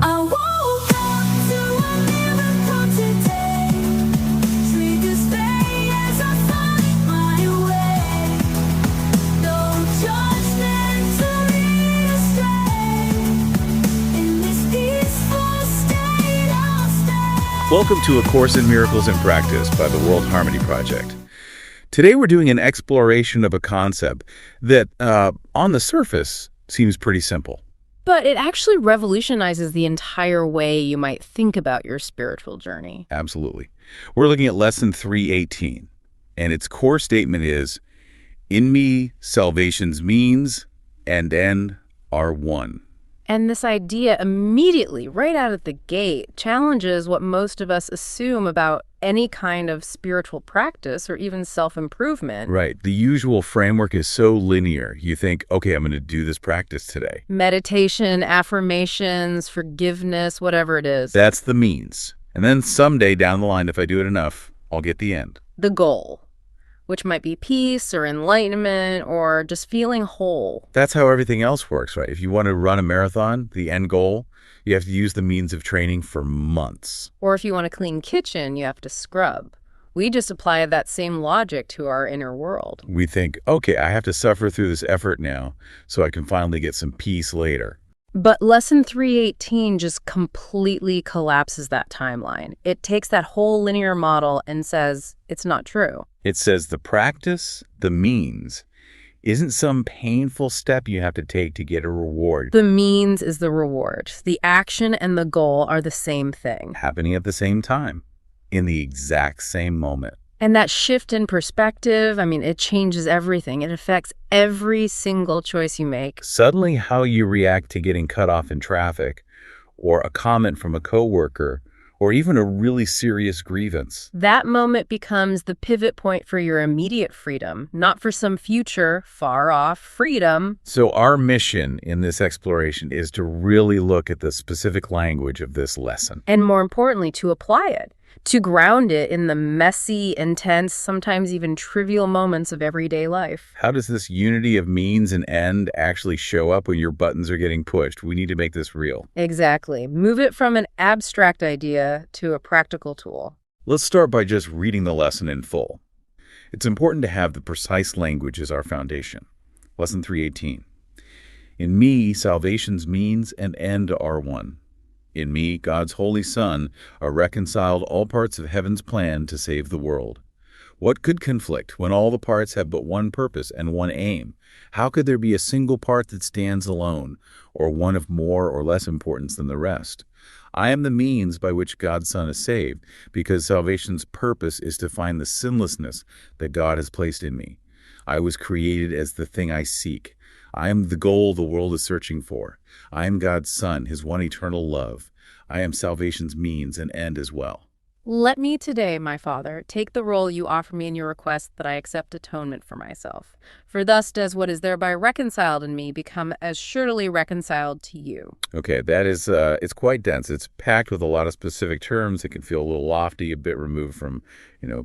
I woke up to a miracle today. Triggers stay as I find my way. No judgment to lead astray. In this peaceful state I'll stay. Welcome to A Course in Miracles in Practice by the World Harmony Project. Today we're doing an exploration of a concept that, on the surface, seems pretty simple. But it actually revolutionizes the entire way you might think about your spiritual journey. Absolutely. We're looking at Lesson 318, and its core statement is, "In me, salvation's means and end are one." And this idea immediately, right out of the gate, challenges what most of us assume about any kind of spiritual practice or even self-improvement. Right. The usual framework is so linear. You think, okay, I'm going to do this practice today. Meditation, affirmations, forgiveness, whatever it is. That's the means. And then someday down the line, if I do it enough, I'll get the end. The goal, which might be peace or enlightenment or just feeling whole. That's how everything else works, right? If you want to run a marathon, the end goal, you have to use the means of training for months. Or if you want a clean kitchen, you have to scrub. We just apply that same logic to our inner world. We think, okay, I have to suffer through this effort now so I can finally get some peace later. But Lesson 318 just completely collapses that timeline. It takes that whole linear model and says it's not true. It says the practice, the means, isn't some painful step you have to take to get a reward. The means is the reward. The action and the goal are the same thing. Happening at the same time, in the exact same moment. And that shift in perspective, it changes everything. It affects every single choice you make. Suddenly, how you react to getting cut off in traffic, or a comment from a coworker, or even a really serious grievance. That moment becomes the pivot point for your immediate freedom, not for some future, far-off freedom. So our mission in this exploration is to really look at the specific language of this lesson. And more importantly, to apply it, to ground it in the messy, intense, sometimes even trivial moments of everyday life. How does this unity of means and end actually show up when your buttons are getting pushed? We need to make this real. Exactly. Move it from an abstract idea to a practical tool. Let's start by just reading the lesson in full. It's important to have the precise language as our foundation. Lesson 318. In me, salvation's means and end are one. In me, God's Holy Son, are reconciled all parts of heaven's plan to save the world. What could conflict when all the parts have but one purpose and one aim? How could there be a single part that stands alone, or one of more or less importance than the rest? I am the means by which God's Son is saved, because salvation's purpose is to find the sinlessness that God has placed in me. I was created as the thing I seek. I am the goal the world is searching for. I am God's Son, his one eternal love. I am salvation's means and end as well. Let me today, my Father, take the role you offer me in your request that I accept atonement for myself. For thus does what is thereby reconciled in me become as surely reconciled to you. Okay, that is, it's quite dense. It's packed with a lot of specific terms. It can feel a little lofty, a bit removed from,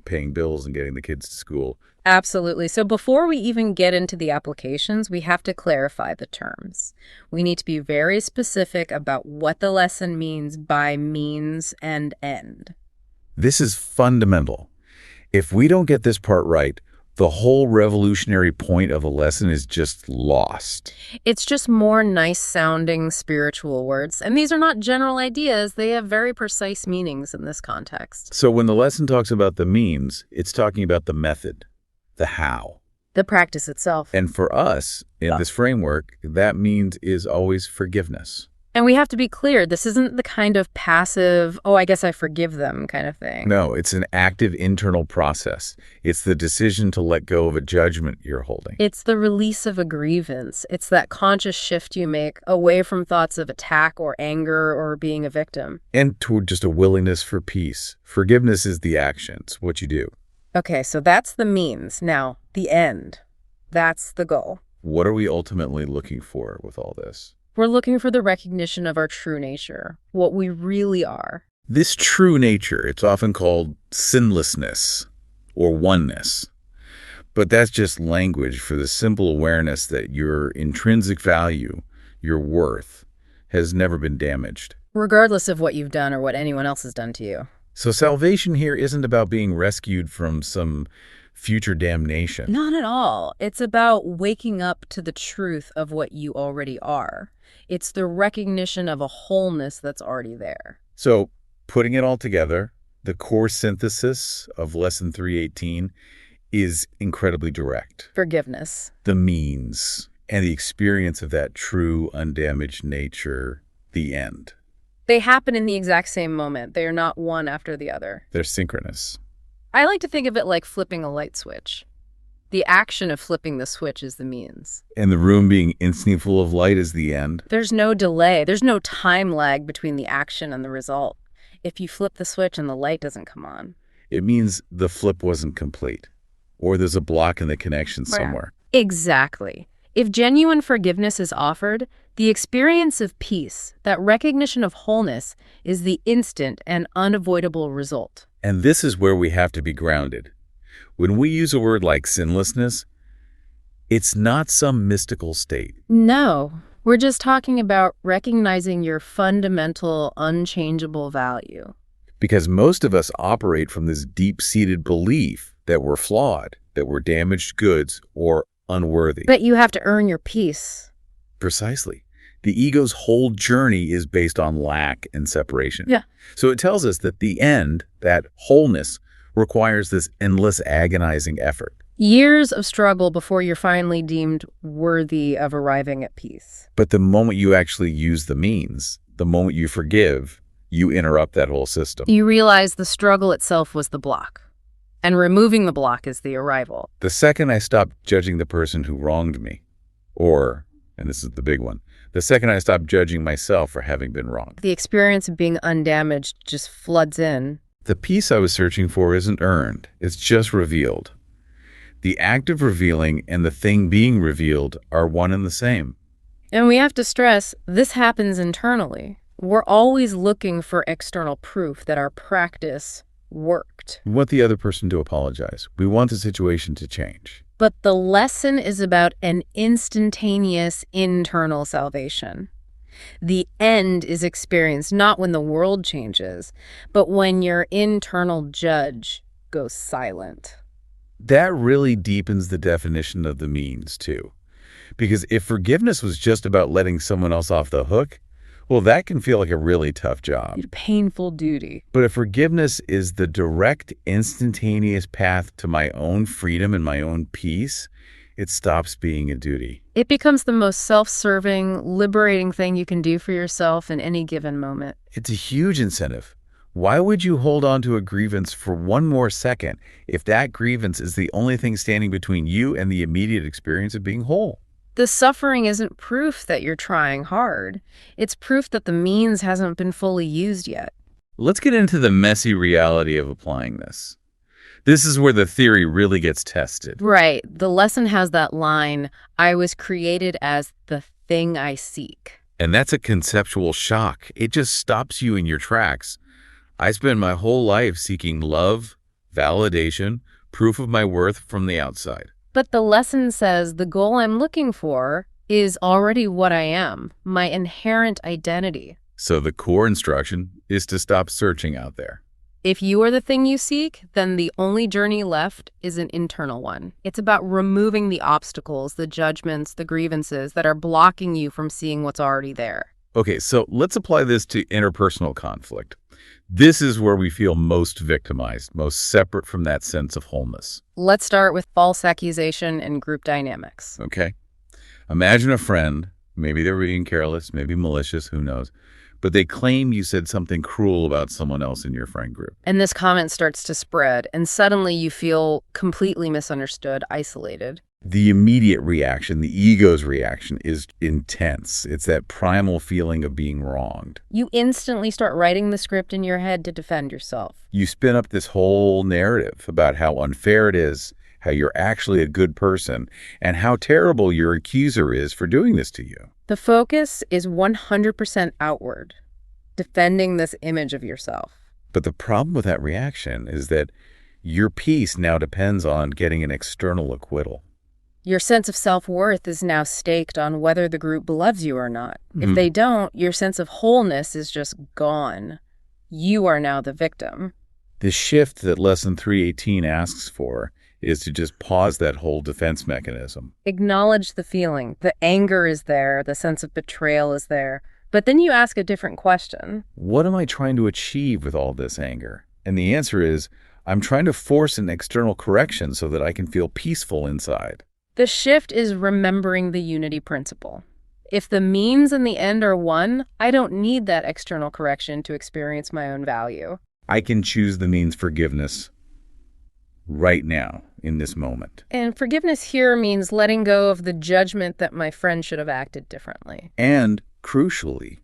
paying bills and getting the kids to school. Absolutely. So before we even get into the applications, we have to clarify the terms. We need to be very specific about what the lesson means by means and end. This is fundamental. If we don't get this part right, the whole revolutionary point of a lesson is just lost. It's just more nice-sounding spiritual words. And these are not general ideas. They have very precise meanings in this context. So when the lesson talks about the means, it's talking about the method, the how. The practice itself. And for us, in this framework, that means is always forgiveness. And we have to be clear, this isn't the kind of passive, oh, I guess I forgive them kind of thing. No, it's an active internal process. It's the decision to let go of a judgment you're holding. It's the release of a grievance. It's that conscious shift you make away from thoughts of attack or anger or being a victim. And toward just a willingness for peace. Forgiveness is the action. It's what you do. Okay, so that's the means. Now, the end. That's the goal. What are we ultimately looking for with all this? We're looking for the recognition of our true nature, what we really are. This true nature, it's often called sinlessness or oneness. But that's just language for the simple awareness that your intrinsic value, your worth, has never been damaged. regardless of what you've done or what anyone else has done to you. So salvation here isn't about being rescued from some future damnation. Not at all. It's about waking up to the truth of what you already are. It's the recognition of a wholeness that's already there. So putting it all together, the core synthesis of Lesson 318 is incredibly direct. Forgiveness. The means and the experience of that true, undamaged nature, the end. They happen in the exact same moment. They are not one after the other. They're synchronous. I like to think of it like flipping a light switch. The action of flipping the switch is the means. And the room being instantly full of light is the end. There's no delay. There's no time lag between the action and the result. If you flip the switch and the light doesn't come on. It means the flip wasn't complete, or there's a block in the connection somewhere. Exactly. If genuine forgiveness is offered, the experience of peace, that recognition of wholeness, is the instant and unavoidable result. And this is where we have to be grounded. When we use a word like sinlessness, it's not some mystical state. No, we're just talking about recognizing your fundamental, unchangeable value. Because most of us operate from this deep-seated belief that we're flawed, that we're damaged goods, or unworthy. But you have to earn your peace. Precisely. The ego's whole journey is based on lack and separation. Yeah. So it tells us that the end, that wholeness, requires this endless agonizing effort. Years of struggle before you're finally deemed worthy of arriving at peace. But the moment you actually use the means, the moment you forgive, you interrupt that whole system. You realize the struggle itself was the block, and removing the block is the arrival. The second I stopped judging the person who wronged me, or, and this is the big one, the second I stopped judging myself for having been wronged, The experience of being undamaged just floods in. the peace I was searching for isn't earned, it's just revealed. The act of revealing and the thing being revealed are one and the same. And we have to stress, this happens internally. We're always looking for external proof that our practice worked. We want the other person to apologize. We want the situation to change. But the lesson is about an instantaneous internal salvation. The end is experienced not when the world changes, but when your internal judge goes silent. That really deepens the definition of the means, too. Because if forgiveness was just about letting someone else off the hook, well, that can feel like a really tough job. Painful duty. But if forgiveness is the direct, instantaneous path to my own freedom and my own peace, it stops being a duty. It becomes the most self-serving, liberating thing you can do for yourself in any given moment. It's a huge incentive. Why would you hold on to a grievance for one more second if that grievance is the only thing standing between you and the immediate experience of being whole? The suffering isn't proof that you're trying hard. It's proof that the means hasn't been fully used yet. Let's get into the messy reality of applying this. This is where the theory really gets tested. Right. The lesson has that line, I was created as the thing I seek. And that's a conceptual shock. It just stops you in your tracks. I spent my whole life seeking love, validation, proof of my worth from the outside. But the lesson says the goal I'm looking for is already what I am, my inherent identity. So the core instruction is to stop searching out there. If you are the thing you seek, then the only journey left is an internal one. It's about removing the obstacles, the judgments, the grievances that are blocking you from seeing what's already there. Okay, so let's apply this to interpersonal conflict. This is where we feel most victimized, most separate from that sense of wholeness. Let's start with false accusation and group dynamics. Okay? Imagine a friend, maybe they're being careless, maybe malicious, who knows, but they claim you said something cruel about someone else in your friend group. And this comment starts to spread, and suddenly you feel completely misunderstood, isolated. The immediate reaction, the ego's reaction, is intense. It's that primal feeling of being wronged. You instantly start writing the script in your head to defend yourself. You spin up this whole narrative about how unfair it is, how you're actually a good person, and how terrible your accuser is for doing this to you. The focus is 100% outward, defending this image of yourself. But the problem with that reaction is that your peace now depends on getting an external acquittal. Your sense of self-worth is now staked on whether the group loves you or not. If they don't, your sense of wholeness is just gone. You are now the victim. The shift that Lesson 318 asks for is to just pause that whole defense mechanism. Acknowledge the feeling. The anger is there. The sense of betrayal is there. But then you ask a different question. What am I trying to achieve with all this anger? And the answer is, I'm trying to force an external correction so that I can feel peaceful inside. The shift is remembering the unity principle. If the means and the end are one, I don't need that external correction to experience my own value. I can choose the means forgiveness right now, in this moment. And forgiveness here means letting go of the judgment that my friend should have acted differently. And, crucially,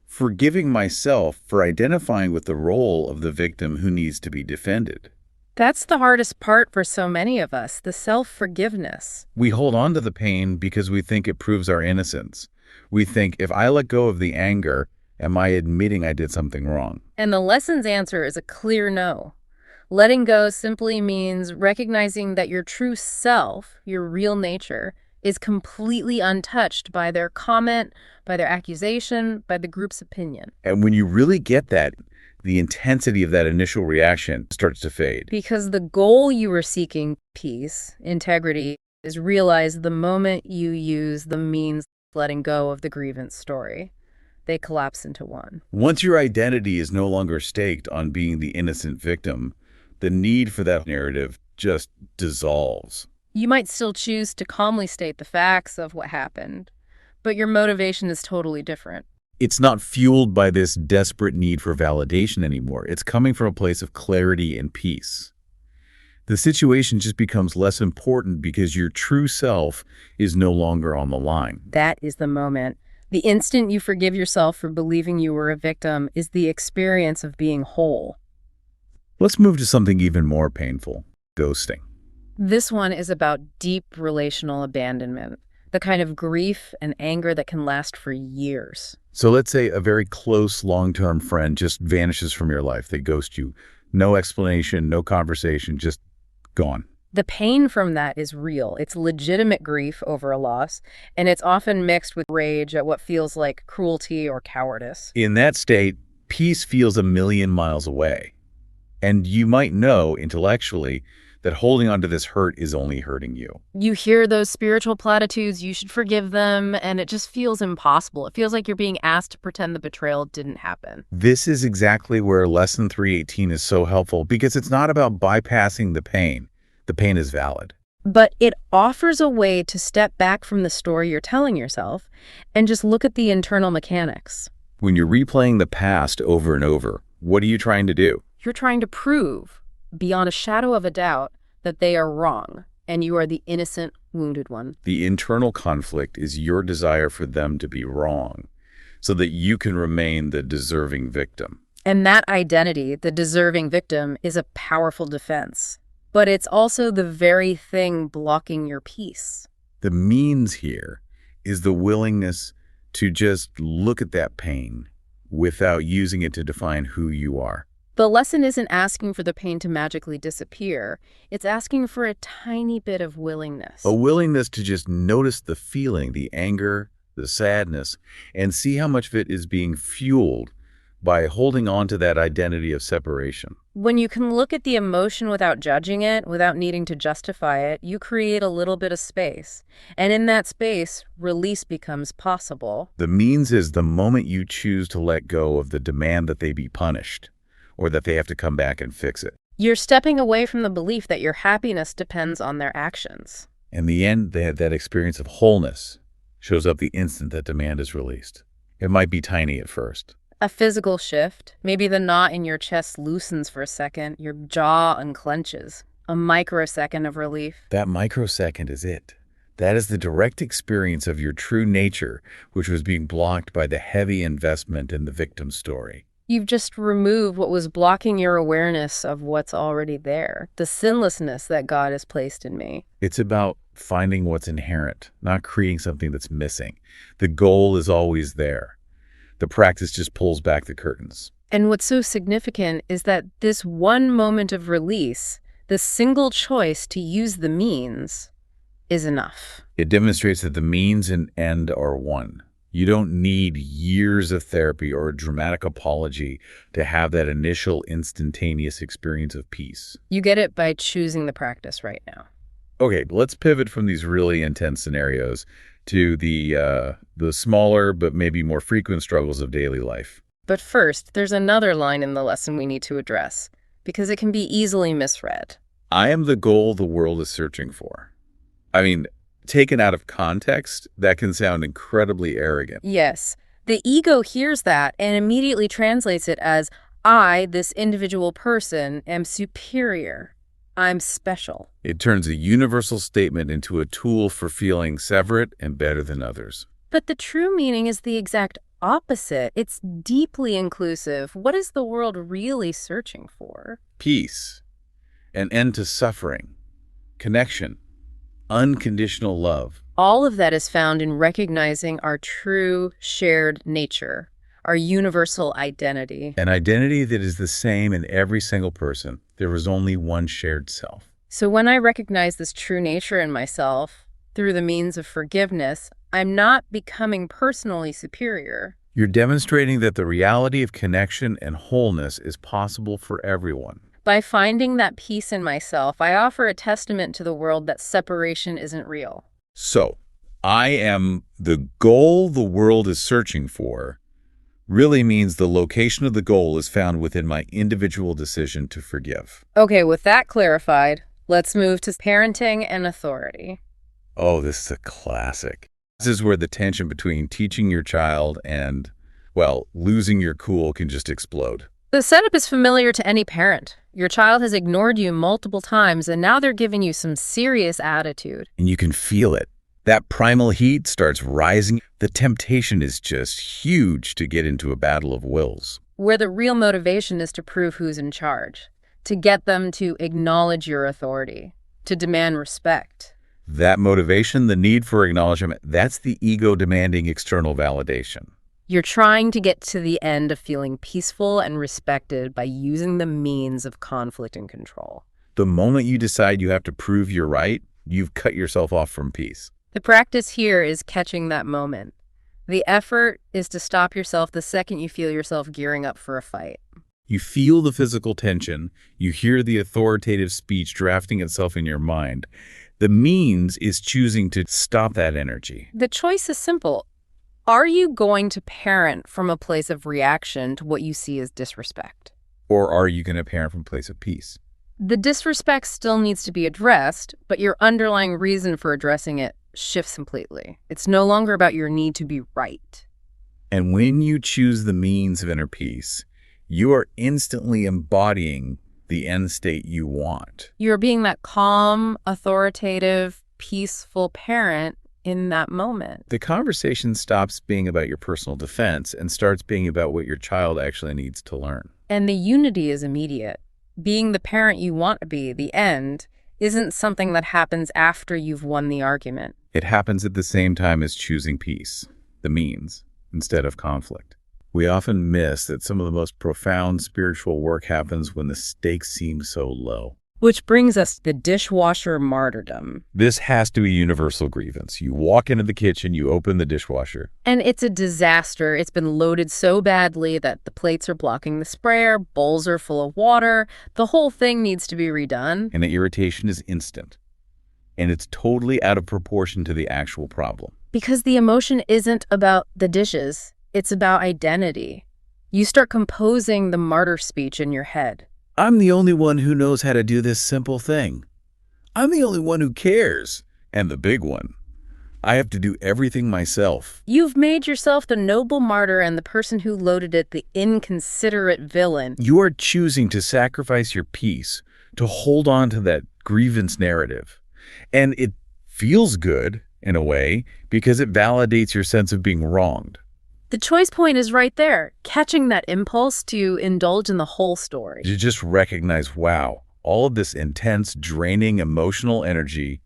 forgiving myself for identifying with the role of the victim who needs to be defended. That's the hardest part for so many of us, the self-forgiveness. We hold on to the pain because we think it proves our innocence. We think, if I let go of the anger, am I admitting I did something wrong? And the lesson's answer is a clear no. Letting go simply means recognizing that your true self, your real nature, is completely untouched by their comment, by their accusation, by the group's opinion. And when you really get that, the intensity of that initial reaction starts to fade. Because the goal you were seeking, peace, integrity, is realized the moment you use the means letting go of the grievance story. They collapse into one. Once your identity is no longer staked on being the innocent victim, the need for that narrative just dissolves. You might still choose to calmly state the facts of what happened, but your motivation is totally different. It's not fueled by this desperate need for validation anymore. It's coming from a place of clarity and peace. The situation just becomes less important because your true self is no longer on the line. That is the moment. The instant you forgive yourself for believing you were a victim is the experience of being whole. Let's move to something even more painful, ghosting. This one is about deep relational abandonment, the kind of grief and anger that can last for years. So let's say a very close long-term friend just vanishes from your life. They ghost you. No explanation, no conversation, just gone. The pain from that is real. It's legitimate grief over a loss, and it's often mixed with rage at what feels like cruelty or cowardice. In that state, peace feels a million miles away. And you might know intellectually that holding on to this hurt is only hurting you. You hear those spiritual platitudes, you should forgive them, and it just feels impossible. It feels like you're being asked to pretend the betrayal didn't happen. This is exactly where Lesson 318 is so helpful, because it's not about bypassing the pain. The pain is valid. But it offers a way to step back from the story you're telling yourself and just look at the internal mechanics. When you're replaying the past over and over, what are you trying to do? You're trying to prove, beyond a shadow of a doubt, that they are wrong, and you are the innocent, wounded one. The internal conflict is your desire for them to be wrong, so that you can remain the deserving victim. And that identity, the deserving victim, is a powerful defense. But it's also the very thing blocking your peace. The means here is the willingness to just look at that pain without using it to define who you are. The lesson isn't asking for the pain to magically disappear. It's asking for a tiny bit of willingness. A willingness to just notice the feeling, the anger, the sadness, and see how much of it is being fueled by holding on to that identity of separation. When you can look at the emotion without judging it, without needing to justify it, you create a little bit of space. And in that space, release becomes possible. The means is the moment you choose to let go of the demand that they be punished, or that they have to come back and fix it. You're stepping away from the belief that your happiness depends on their actions. In the end, that experience of wholeness shows up the instant that demand is released. It might be tiny at first. A physical shift. Maybe the knot in your chest loosens for a second, your jaw unclenches. A microsecond of relief. That microsecond is it. That is the direct experience of your true nature, which was being blocked by the heavy investment in the victim story. You've just removed what was blocking your awareness of what's already there, the sinlessness that God has placed in me. It's about finding what's inherent, not creating something that's missing. The goal is always there. The practice just pulls back the curtains. And what's so significant is that this one moment of release, the single choice to use the means, is enough. It demonstrates that the means and end are one. You don't need years of therapy or a dramatic apology to have that initial instantaneous experience of peace. You get it by choosing the practice right now. Okay, let's pivot from these really intense scenarios to the smaller but maybe more frequent struggles of daily life. But first, there's another line in the lesson we need to address, because it can be easily misread. I am the goal the world is searching for. I mean, taken out of context, that can sound incredibly arrogant. Yes, the ego hears that and immediately translates it as, I, this individual person, am superior. I'm special. It turns a universal statement into a tool for feeling separate and better than others. But the true meaning is the exact opposite. It's deeply inclusive. What is the world really searching for? Peace, an end to suffering, connection, unconditional love. All of that is found in recognizing our true shared nature, our universal identity. An identity that is the same in every single person. There is only one shared self. So when I recognize this true nature in myself through the means of forgiveness, I'm not becoming personally superior. You're demonstrating that the reality of connection and wholeness is possible for everyone. By finding that peace in myself, I offer a testament to the world that separation isn't real. So, I am the goal the world is searching for really means the location of the goal is found within my individual decision to forgive. Okay, with that clarified, let's move to parenting and authority. Oh, this is a classic. This is where the tension between teaching your child and, well, losing your cool can just explode. The setup is familiar to any parent. Your child has ignored you multiple times, and now they're giving you some serious attitude. And you can feel it. That primal heat starts rising. The temptation is just huge to get into a battle of wills. Where the real motivation is to prove who's in charge, to get them to acknowledge your authority, to demand respect. That motivation, the need for acknowledgement, that's the ego demanding external validation. You're trying to get to the end of feeling peaceful and respected by using the means of conflict and control. The moment you decide you have to prove you're right, you've cut yourself off from peace. The practice here is catching that moment. The effort is to stop yourself the second you feel yourself gearing up for a fight. You feel the physical tension. You hear the authoritative speech drafting itself in your mind. The means is choosing to stop that energy. The choice is simple. Are you going to parent from a place of reaction to what you see as disrespect? Or are you going to parent from a place of peace? The disrespect still needs to be addressed, but your underlying reason for addressing it shifts completely. It's no longer about your need to be right. And when you choose the means of inner peace, you are instantly embodying the end state you want. You're being that calm, authoritative, peaceful parent in that moment. The conversation stops being about your personal defense and starts being about what your child actually needs to learn. And the unity is immediate. Being the parent you want to be, the end, isn't something that happens after you've won the argument. It happens at the same time as choosing peace, the means, instead of conflict. We often miss that some of the most profound spiritual work happens when the stakes seem so low. Which brings us to the dishwasher martyrdom. This has to be a universal grievance. You walk into the kitchen, you open the dishwasher. And it's a disaster. It's been loaded so badly that the plates are blocking the sprayer, bowls are full of water. The whole thing needs to be redone. And the irritation is instant. And it's totally out of proportion to the actual problem. Because the emotion isn't about the dishes. It's about identity. You start composing the martyr speech in your head. I'm the only one who knows how to do this simple thing. I'm the only one who cares. And the big one, I have to do everything myself. You've made yourself the noble martyr and the person who loaded it the inconsiderate villain. You are choosing to sacrifice your peace, to hold on to that grievance narrative. And it feels good, in a way, because it validates your sense of being wronged. The choice point is right there, catching that impulse to indulge in the whole story. You just recognize, wow, all of this intense, draining emotional energy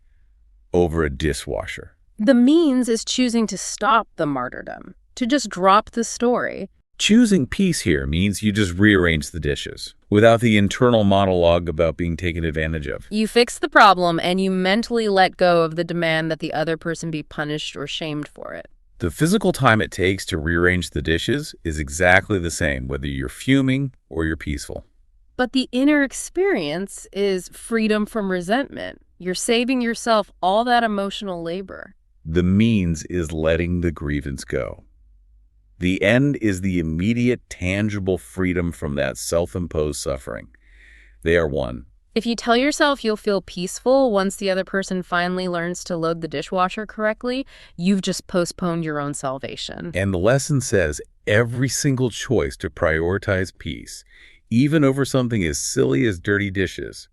over a dishwasher. The means is choosing to stop the martyrdom, to just drop the story, Choosing peace here means you just rearrange the dishes without the internal monologue about being taken advantage of. You fix the problem and you mentally let go of the demand that the other person be punished or shamed for it. The physical time it takes to rearrange the dishes is exactly the same whether you're fuming or you're peaceful. But the inner experience is freedom from resentment. You're saving yourself all that emotional labor. The means is letting the grievance go. The end is the immediate, tangible freedom from that self-imposed suffering. They are one. If you tell yourself you'll feel peaceful once the other person finally learns to load the dishwasher correctly, you've just postponed your own salvation. And the lesson says every single choice to prioritize peace, even over something as silly as dirty dishes,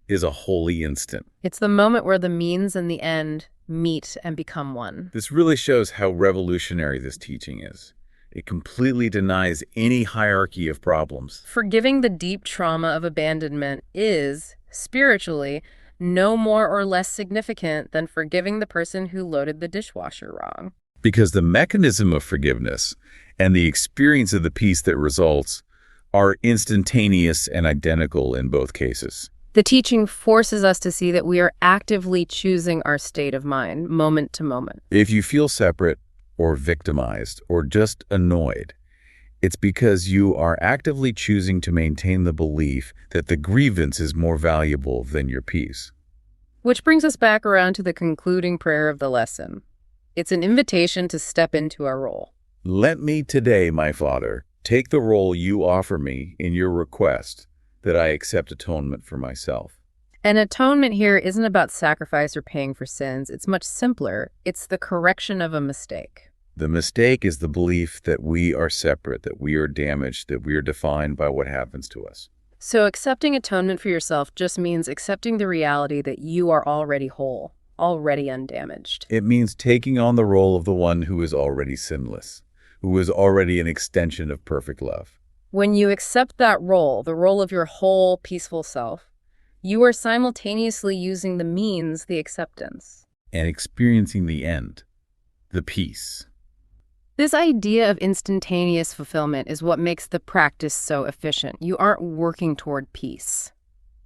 is a holy instant. It's the moment where the means and the end meet and become one. This really shows how revolutionary this teaching is. It completely denies any hierarchy of problems. Forgiving the deep trauma of abandonment is, spiritually, no more or less significant than forgiving the person who loaded the dishwasher wrong. Because the mechanism of forgiveness and the experience of the peace that results are instantaneous and identical in both cases. The teaching forces us to see that we are actively choosing our state of mind, moment to moment. If you feel separate or victimized or just annoyed, it's because you are actively choosing to maintain the belief that the grievance is more valuable than your peace. Which brings us back around to the concluding prayer of the lesson. It's an invitation to step into our role. Let me today, my Father, take the role you offer me in your request that I accept atonement for myself. And atonement here isn't about sacrifice or paying for sins. It's much simpler. It's the correction of a mistake. The mistake is the belief that we are separate, that we are damaged, that we are defined by what happens to us. So accepting atonement for yourself just means accepting the reality that you are already whole, already undamaged. It means taking on the role of the one who is already sinless, who is already an extension of perfect love. When you accept that role, the role of your whole, peaceful self, you are simultaneously using the means, the acceptance, and experiencing the end, the peace. This idea of instantaneous fulfillment is what makes the practice so efficient. You aren't working toward peace.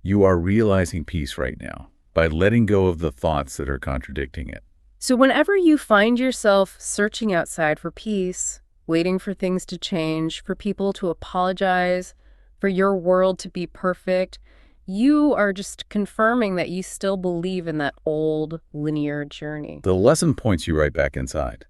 You are realizing peace right now by letting go of the thoughts that are contradicting it. So whenever you find yourself searching outside for peace, waiting for things to change, for people to apologize, for your world to be perfect, you are just confirming that you still believe in that old linear journey. The lesson points you right back inside.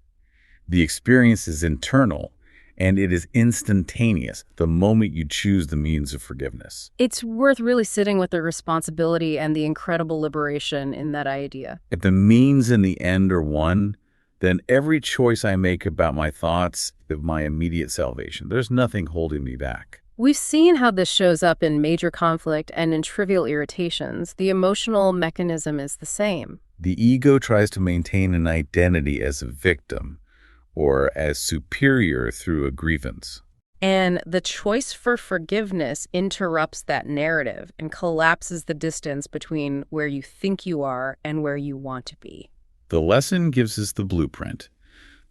The experience is internal, and it is instantaneous the moment you choose the means of forgiveness. It's worth really sitting with the responsibility and the incredible liberation in that idea. If the means and the end are one, then every choice I make about my thoughts of my immediate salvation, there's nothing holding me back. We've seen how this shows up in major conflict and in trivial irritations. The emotional mechanism is the same. The ego tries to maintain an identity as a victim or as superior through a grievance. And the choice for forgiveness interrupts that narrative and collapses the distance between where you think you are and where you want to be. The lesson gives us the blueprint.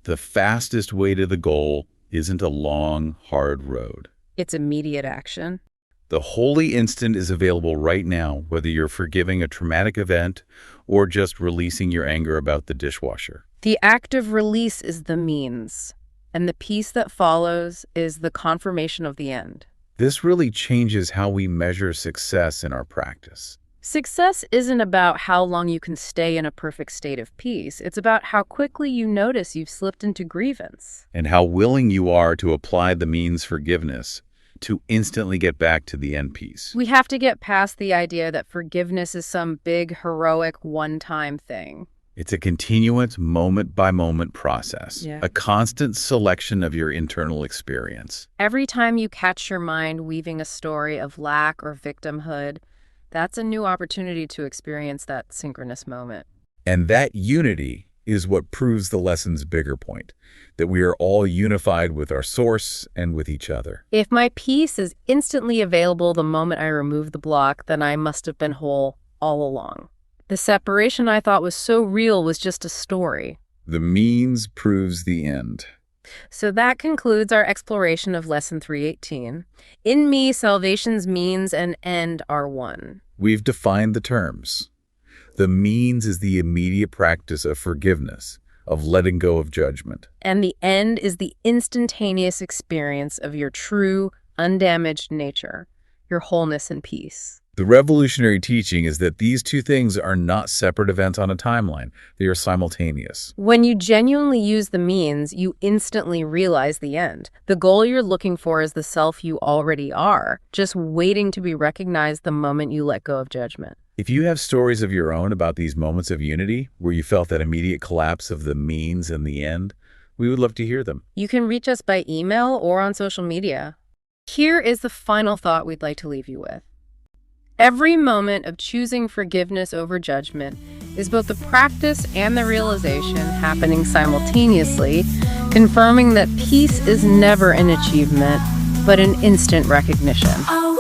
The fastest way to the goal isn't a long, hard road. It's immediate action. The holy instant is available right now, whether you're forgiving a traumatic event or just releasing your anger about the dishwasher. The act of release is the means, and the peace that follows is the confirmation of the end. This really changes how we measure success in our practice. Success isn't about how long you can stay in a perfect state of peace. It's about how quickly you notice you've slipped into grievance. And how willing you are to apply the means forgiveness to instantly get back to the end peace. We have to get past the idea that forgiveness is some big, heroic, one-time thing. It's a continuous, moment-by-moment process, a constant selection of your internal experience. Every time you catch your mind weaving a story of lack or victimhood, that's a new opportunity to experience that synchronous moment. And that unity is what proves the lesson's bigger point, that we are all unified with our source and with each other. If my peace is instantly available the moment I remove the block, then I must have been whole all along. The separation I thought was so real was just a story. The means proves the end. So that concludes our exploration of Lesson 318. In me, salvation's means and end are one. We've defined the terms. The means is the immediate practice of forgiveness, of letting go of judgment. And the end is the instantaneous experience of your true, undamaged nature, your wholeness and peace. The revolutionary teaching is that these two things are not separate events on a timeline. They are simultaneous. When you genuinely use the means, you instantly realize the end. The goal you're looking for is the self you already are, just waiting to be recognized the moment you let go of judgment. If you have stories of your own about these moments of unity, where you felt that immediate collapse of the means and the end, we would love to hear them. You can reach us by email or on social media. Here is the final thought we'd like to leave you with. Every moment of choosing forgiveness over judgment is both the practice and the realization happening simultaneously, confirming that peace is never an achievement, but an instant recognition. I